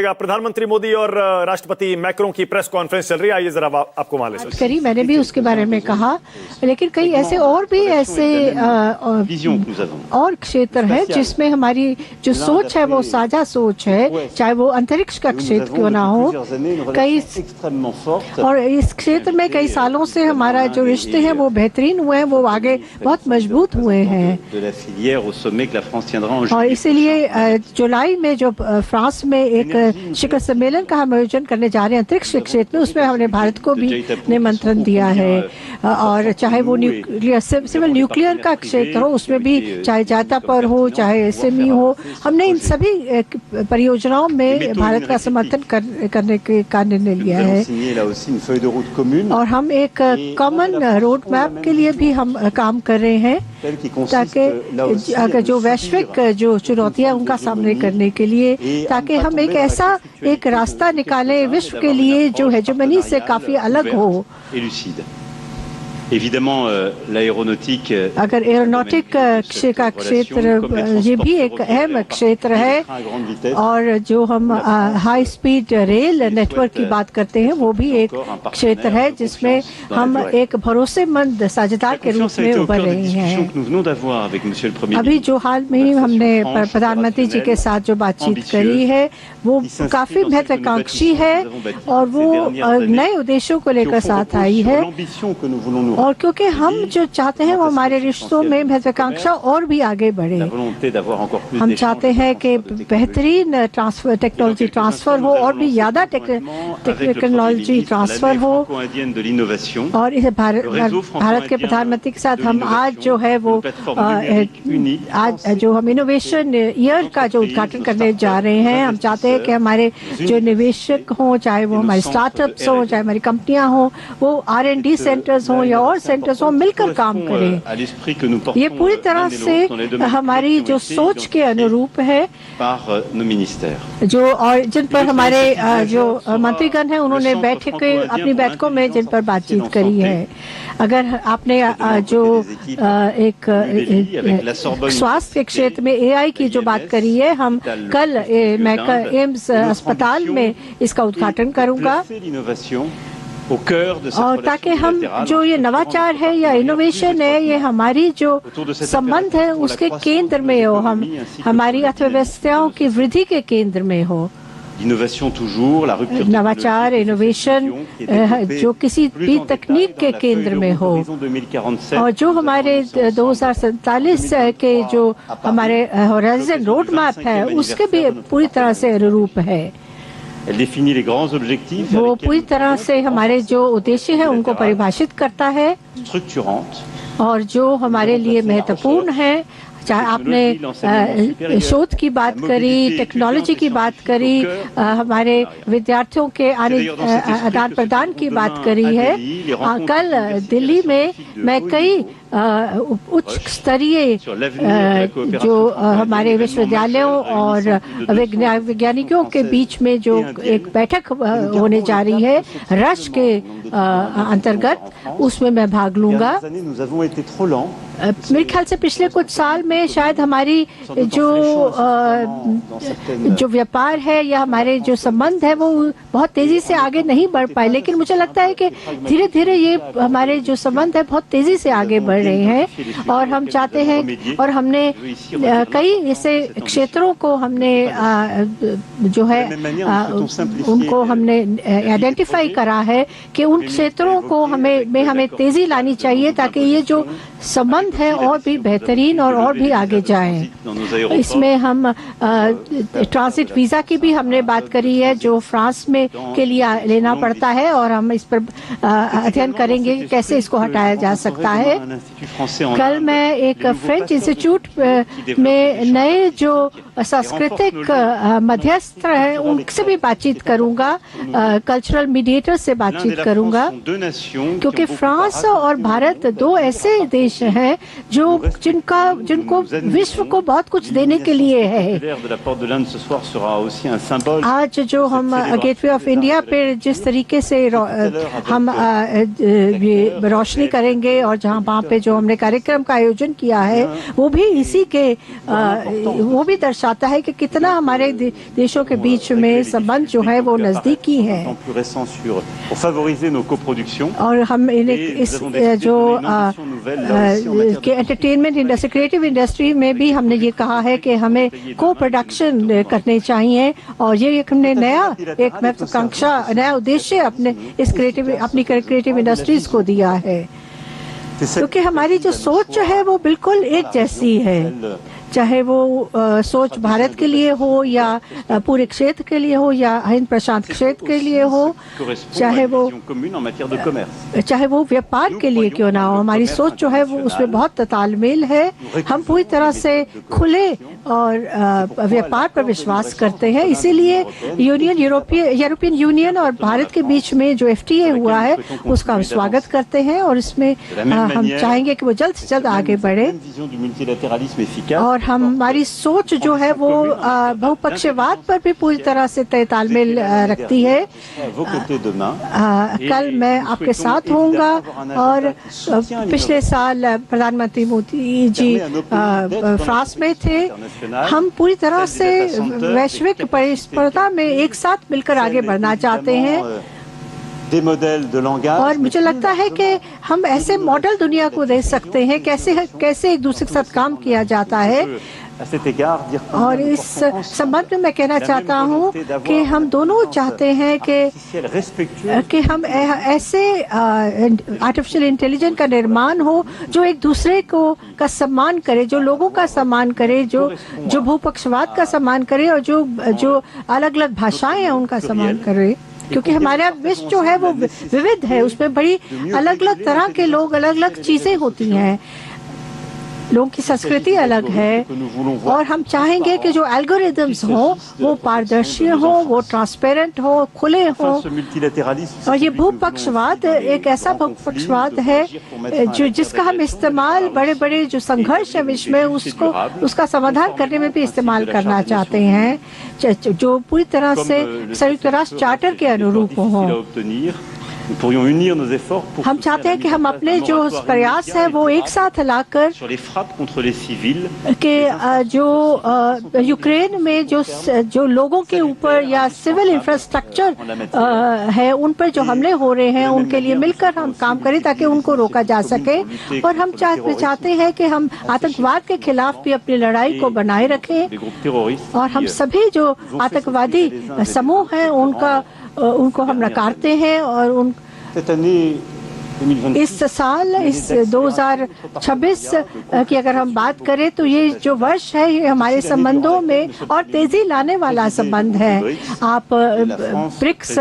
प्रधानमंत्री मोदी और राष्ट्रपति मैक्रों की प्रेस कॉन्फ्रेंस चल रही है, आइए जरा आपको वहां ले बात करी। मैंने भी उसके बारे में कहा, लेकिन कई ऐसे और भी और क्षेत्र है जिसमें हमारी जो सोच है वो साझा सोच है, चाहे वो अंतरिक्ष का क्षेत्र क्यों ना हो। कई और इस क्षेत्र में कई सालों से हमारा जो रिश्ते हैं वो बेहतरीन हुए हैं, वो आगे बहुत मजबूत हुए हैं। और इसीलिए जुलाई में जो फ्रांस में एक शिखर सम्मेलन का हम आयोजन करने जा रहे हैं अंतरिक्ष क्षेत्र में, उसमें हमने भारत को भी निमंत्रण दिया है। और चाहे वो सिविल न्यूक्लियर का क्षेत्र हो, उसमें भी चाहे जाता पर हो, चाहे एसएमई हो, हमने इन सभी परियोजनाओं में भारत का समर्थन करने का निर्णय लिया है। और हम एक कॉमन रोड मैप के लिए भी हम काम कर रहे हैं, ताकि अगर जो वैश्विक जो चुनौतियां उनका सामने करने के लिए, ताकि हम एक ऐसा एक रास्ता निकालें विश्व के लिए जो हेजेमनी से काफी अलग हो। अगर एरोनॉटिक का क्षेत्र ये भी एक अहम क्षेत्र है, और जो हम हाई स्पीड रेल नेटवर्क की बात करते हैं वो भी एक क्षेत्र है जिसमें हम एक भरोसेमंद साझेदार के रूप में उभर रहे हैं। अभी जो हाल में ही हमने प्रधानमंत्री जी के साथ जो बातचीत करी है वो काफी महत्वाकांक्षी है, और वो नए उद्देश्यों को लेकर साथ आई है। और क्योंकि हम जो चाहते हैं वो हमारे रिश्तों में महत्वाकांक्षा और भी आगे बढ़े। हम चाहते हैं कि बेहतरीन टेक्नोलॉजी ट्रांसफर हो, और भी ज्यादा टेक्नोलॉजी ट्रांसफर हो। और इस भारत के प्रधानमंत्री के साथ हम आज जो है वो आज जो हम इनोवेशन ईयर का जो उद्घाटन करने जा रहे हैं। हम चाहते हैं कि हमारे जो निवेशक हों, चाहे वो हमारे स्टार्टअप्स हों, चाहे हमारी कंपनियां हों, वो R&D सेंटर्स हों या और सेंटर्स हों, मिलकर काम करें। ये पूरी तरह से हमारी जो सोच के अनुरूप है, जो और जिन पर हमारे जो मंत्रीगण हैं उन्होंने अपनी बैठकों में जिन पर बातचीत करी है। अगर आपने जो एक स्वास्थ्य के क्षेत्र में AI की जो बात करी है, हम कल मैं एम्स अस्पताल में इसका उद्घाटन करूंगा। और ताकि हम जो ये नवाचार है या इनोवेशन है, ये हमारी जो संबंध है उसके केंद्र में हो, हम हमारी अर्थव्यवस्थाओं की वृद्धि के केंद्र में हो। नवाचार इनोवेशन जो किसी भी तकनीक के केंद्र में हो, और जो हमारे 2047 के जो हमारे होराइजन रोड मैप है उसके भी पूरी तरह से अनुरूप है। वो पूरी तरह से हमारे जो उद्देश्य है उनको परिभाषित करता है, और जो हमारे लिए महत्वपूर्ण है। चाहे आपने शोध की बात करी, टेक्नोलॉजी की बात करी, हमारे विद्यार्थियों के आदान प्रदान की बात करी है। कल दिल्ली में मैं कई उच्च स्तरीय जो हमारे विश्वविद्यालयों और वैज्ञानिकों के बीच में जो एक बैठक होने जा रही है रश के अंतर्गत, उसमें मैं भाग लूंगा। मेरे ख्याल से पिछले कुछ साल में शायद हमारी जो व्यापार है या हमारे जो संबंध है वो बहुत तेजी से आगे नहीं बढ़ पाए, लेकिन मुझे लगता है कि धीरे धीरे ये हमारे जो संबंध है बहुत तेजी से आगे बढ़ रहे हैं। और हम चाहते हैं, और हमने कई ऐसे क्षेत्रों को हमने जो है उनको हमने आइडेंटिफाई करा है कि उन क्षेत्रों को हमें तेजी लानी चाहिए, ताकि ये जो संबंध है और भी बेहतरीन और भी आगे जाएं। इसमें हम ट्रांजिट वीजा की भी हमने बात करी है जो फ्रांस में के लिए लेना पड़ता है, और हम इस पर अध्ययन करेंगे कि कैसे इसको हटाया जा सकता है। कल मैं एक फ्रेंच इंस्टीट्यूट में नए जो सांस्कृतिक मध्यस्थ हैं उनसे भी बातचीत करूंगा, कल्चरल मीडिएटर से बातचीत करूंगा, क्योंकि फ्रांस और भारत दो ऐसे देश हैं जिनको विश्व को बहुत कुछ देने के लिए है। आज जो हम गेटवे ऑफ इंडिया पे जिस तरीके से हम रोशनी करेंगे और जहाँ वहाँ पे जो हमने कार्यक्रम का आयोजन किया है वो भी इसी के वो भी दर्शाता है कि कितना हमारे देशों के बीच में संबंध जो है वो नजदीकी है। और हम इस जो एंटरटेनमेंट इंडस्ट्री, क्रिएटिव इंडस्ट्री में भी हमने ये कहा है कि हमें को प्रोडक्शन करने चाहिए और ये हमने नया एक महत्वाकांक्षा, नया उद्देश्य अपनी क्रिएटिव इंडस्ट्रीज को दिया है, क्योंकि हमारी जो सोच है वो बिल्कुल एक जैसी है, चाहे वो सोच भारत के लिए हो या पूरे क्षेत्र के लिए हो या हिंद प्रशांत क्षेत्र के लिए हो, चाहे वो व्यापार के लिए क्यों ना हो, हमारी सोच जो है वो उसमें बहुत तालमेल है। हम पूरी तरह से खुले और व्यापार पर विश्वास करते हैं, इसीलिए यूरोपियन यूनियन और भारत के बीच में जो FTA हुआ है उसका हम स्वागत करते हैं और इसमें हम चाहेंगे कि वो जल्द से जल्द आगे बढ़े। और हमारी सोच जो है वो बहुपक्षवाद पर भी पूरी तरह से तालमेल रखती है। कल मैं आपके साथ होऊंगा और पिछले साल प्रधानमंत्री मोदी जी फ्रांस में थे। हम पूरी तरह से वैश्विक प्रतिस्पर्धा में एक साथ मिलकर आगे बढ़ना चाहते हैं और मुझे लगता है कि हम ऐसे मॉडल दुनिया को दे सकते हैं कैसे एक दूसरे के साथ काम किया जाता है। और इस संबंध में मैं कहना चाहता हूँ कि हम दोनों चाहते हैं कि हम ऐसे आर्टिफिशियल इंटेलिजेंस का निर्माण हो जो एक दूसरे का सम्मान करे, जो लोगों का सम्मान करे, जो भूपक्षवाद का सम्मान करे और जो अलग अलग भाषाएं हैं उनका सम्मान करे, क्योंकि हमारा विश्व जो है वो विविध है, उसमें बड़ी अलग अलग तरह के लोग, अलग अलग चीजें होती हैं, लोगों की संस्कृति अलग है और हम चाहेंगे कि जो एल्गोरिदम्स हों वो पारदर्शी हों, वो ट्रांसपेरेंट हो, खुले हों। और ये भूपक्षवाद एक ऐसा भूपक्षवाद है जिसका हम इस्तेमाल बड़े बड़े जो संघर्ष है विश्व में उसका समाधान करने में भी इस्तेमाल करना चाहते हैं, जो पूरी तरह से संयुक्त राष्ट्र चार्टर के अनुरूप हों। हम चाहते हैं कि हम अपने जो प्रयास है वो एक साथ लाकर कि जो यूक्रेन में जो लोगों के ऊपर या सिविल इंफ्रास्ट्रक्चर है उन पर जो हमले हो रहे हैं उनके लिए मिलकर हम काम करें ताकि उनको रोका जा सके। और हम चाहते हैं कि हम आतंकवाद के खिलाफ भी अपनी लड़ाई को बनाए रखें और हम सभी जो आतंकवादी समूह हैं उनको हम नकारते हैं। और इस साल, इस 2026 की अगर हम बात करें तो ये जो वर्ष है ये हमारे संबंधों में और तेजी लाने वाला संबंध है। आप ब्रिक्स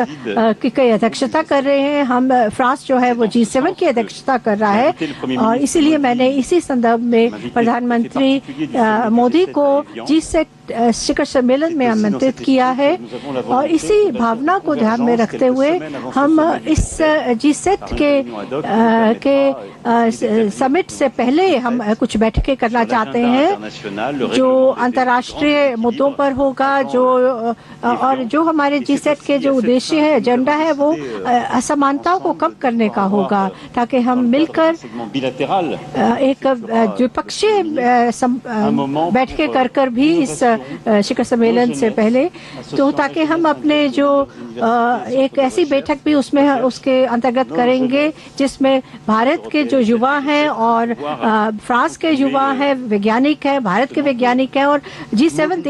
की अध्यक्षता कर रहे हैं, हम फ्रांस जो है वो G7 की अध्यक्षता कर रहा है और इसीलिए मैंने इसी संदर्भ में प्रधानमंत्री मोदी को G7 शिखर सम्मेलन में आमंत्रित किया है। और इसी भावना को ध्यान में रखते हुए हम इस G7 के समिट से पहले हम कुछ बैठकें करना चाहते हैं जो अंतर्राष्ट्रीय मुद्दों पर होगा, और जो हमारे G7 के जो उद्देश्य है, एजेंडा है, वो असमानताओं को कम करने का होगा ताकि हम मिलकर एक द्विपक्षीय बैठकें कर भी इस शिखर सम्मेलन से पहले, तो ताकि हम अपने जो एक ऐसी बैठक भी उसके अंतर्गत करेंगे जिसमें भारत के जो युवा हैं और फ्रांस के युवा हैं, वैज्ञानिक हैं, भारत के वैज्ञानिक हैं और G7 देश